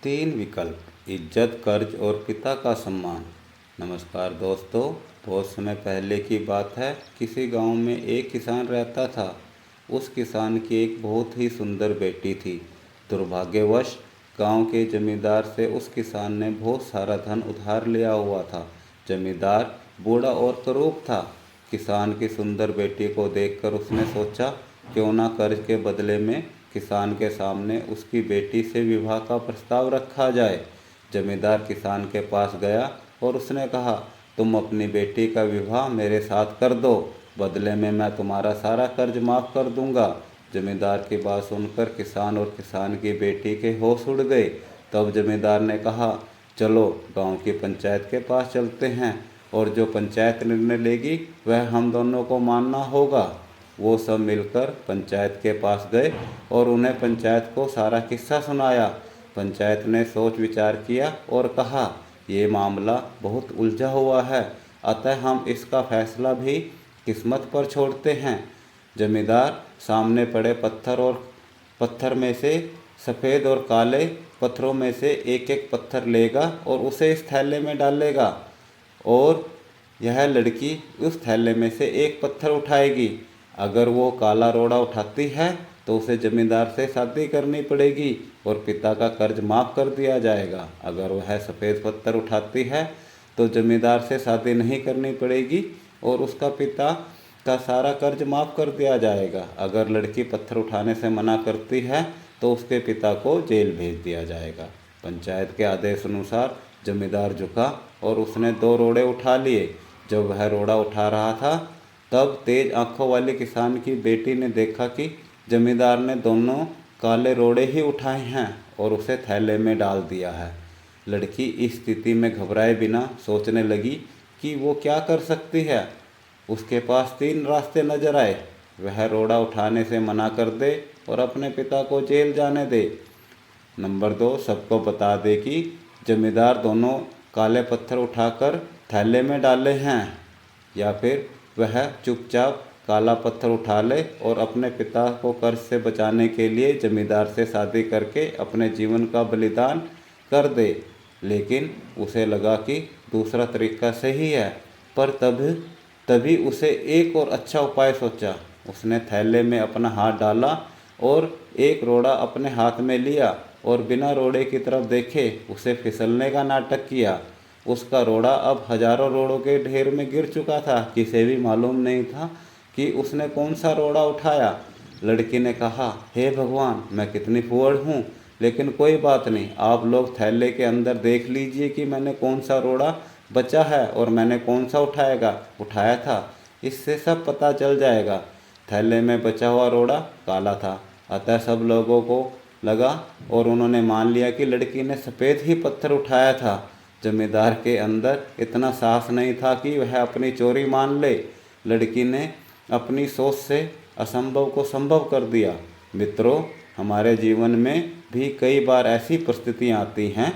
तीन विकल्प: इज्जत, कर्ज और पिता का सम्मान। नमस्कार दोस्तों, बहुत समय पहले की बात है। किसी गांव में एक किसान रहता था। उस किसान की एक बहुत ही सुंदर बेटी थी। दुर्भाग्यवश गांव के जमींदार से उस किसान ने बहुत सारा धन उधार लिया हुआ था। जमींदार बूढ़ा और करूब था। किसान की सुंदर बेटी को देखकर उसने सोचा, क्यों ना कर्ज के बदले में किसान के सामने उसकी बेटी से विवाह का प्रस्ताव रखा जाए। जमींदार किसान के पास गया और उसने कहा, तुम अपनी बेटी का विवाह मेरे साथ कर दो, बदले में मैं तुम्हारा सारा कर्ज माफ़ कर दूंगा। जमींदार की बात सुनकर किसान और किसान की बेटी के होश उड़ गए। तब जमींदार ने कहा, चलो गांव की पंचायत के पास चलते हैं और जो पंचायत निर्णय लेगी वह हम दोनों को मानना होगा। वो सब मिलकर पंचायत के पास गए और उन्हें पंचायत को सारा किस्सा सुनाया। पंचायत ने सोच विचार किया और कहा, ये मामला बहुत उलझा हुआ है, अतः हम इसका फैसला भी किस्मत पर छोड़ते हैं। जमींदार सामने पड़े पत्थर में से सफ़ेद और काले पत्थरों में से एक एक पत्थर लेगा और उसे इस थैले में डालेगा, और यह लड़की उस थैले में से एक पत्थर उठाएगी। अगर वो काला रोड़ा उठाती है तो उसे जमींदार से शादी करनी पड़ेगी और पिता का कर्ज माफ़ कर दिया जाएगा। अगर वह सफ़ेद पत्थर उठाती है तो जमींदार से शादी नहीं करनी पड़ेगी और उसका पिता का सारा कर्ज माफ़ कर दिया जाएगा। अगर लड़की पत्थर उठाने से मना करती है तो उसके पिता को जेल भेज दिया जाएगा। पंचायत के आदेश अनुसार जमींदार झुका और उसने 2 रोड़े उठा लिए। जब वह रोड़ा उठा रहा था तब तेज आंखों वाली किसान की बेटी ने देखा कि जमींदार ने दोनों काले रोड़े ही उठाए हैं और उसे थैले में डाल दिया है। लड़की इस स्थिति में घबराए बिना सोचने लगी कि वो क्या कर सकती है। उसके पास 3 रास्ते नजर आए। वह रोड़ा उठाने से मना कर दे और अपने पिता को जेल जाने दे। नंबर 2, सबको बता दे कि जमींदार दोनों काले पत्थर उठाकर थैले में डाले हैं। या फिर वह चुपचाप काला पत्थर उठा ले और अपने पिता को कर्ज से बचाने के लिए जमींदार से शादी करके अपने जीवन का बलिदान कर दे। लेकिन उसे लगा कि दूसरा तरीका सही है, पर तभी उसे एक और अच्छा उपाय सोचा। उसने थैले में अपना हाथ डाला और एक रोड़ा अपने हाथ में लिया और बिना रोड़े की तरफ देखे उसे फिसलने का नाटक किया। उसका रोड़ा अब हजारों रोड़ों के ढेर में गिर चुका था। किसी भी मालूम नहीं था कि उसने कौन सा रोड़ा उठाया। लड़की ने कहा, हे भगवान, मैं कितनी फूहड़ हूँ, लेकिन कोई बात नहीं, आप लोग थैले के अंदर देख लीजिए कि मैंने कौन सा रोड़ा बचा है और मैंने कौन सा उठाया था। इससे सब पता चल जाएगा। थैले में बचा हुआ रोड़ा काला था। अतः सब लोगों को लगा और उन्होंने मान लिया कि लड़की ने सफ़ेद ही पत्थर उठाया था। जमींदार के अंदर इतना साहस नहीं था कि वह अपनी चोरी मान ले। लड़की ने अपनी सोच से असंभव को संभव कर दिया। मित्रों, हमारे जीवन में भी कई बार ऐसी परिस्थितियाँ आती हैं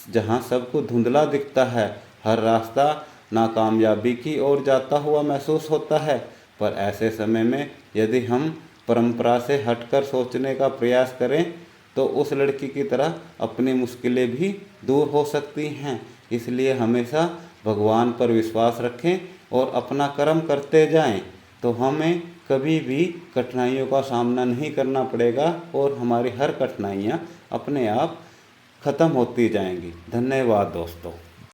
जहाँ सब कुछ धुंधला दिखता है। हर रास्ता नाकामयाबी की ओर जाता हुआ महसूस होता है। पर ऐसे समय में यदि हम परंपरा से हटकर सोचने का प्रयास करें तो उस लड़की की तरह अपनी मुश्किलें भी दूर हो सकती हैं। इसलिए हमेशा भगवान पर विश्वास रखें और अपना कर्म करते जाएं, तो हमें कभी भी कठिनाइयों का सामना नहीं करना पड़ेगा और हमारी हर कठिनाइयाँ अपने आप ख़त्म होती जाएंगी। धन्यवाद दोस्तों।